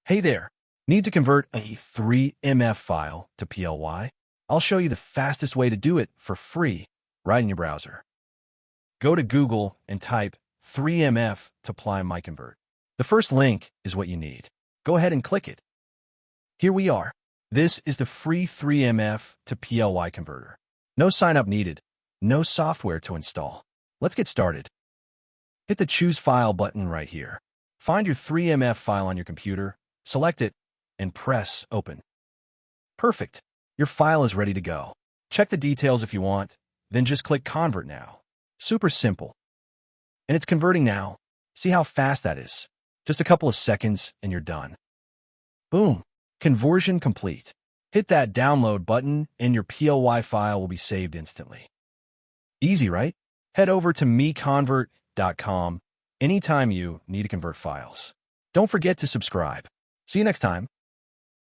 Hey there! Need to convert a 3MF file to PLY? I'll show you the fastest way to do it for free right in your browser. Go to Google and type 3MF to apply MiConvert. The first link is what you need. Go ahead and click it. Here we are. This is the free 3MF to PLY converter. No sign-up needed. No software to install. Let's get started. Hit the Choose File button right here. Find your 3MF file on your computer, select it, and press Open. Perfect. Your file is ready to go. Check the details if you want, then just click Convert Now. Super simple. And it's converting now. See how fast that is. Just a couple of seconds and you're done. Boom. Conversion complete. Hit that download button and your PLY file will be saved instantly. Easy, right? Head over to MiConvert.com anytime you need to convert files. Don't forget to subscribe. See you next time.